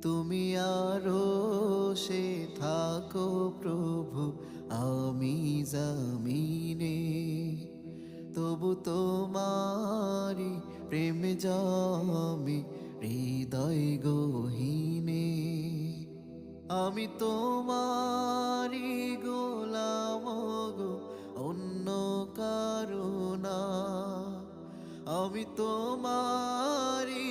তুমি আরো সে থাকো প্রভু, আমি জমিনে তবু তোমারি প্রেম জমে হৃদয় গহীনে। আমি তোমারি গোলাম গো, অন্য কারো না। আমি তোমারি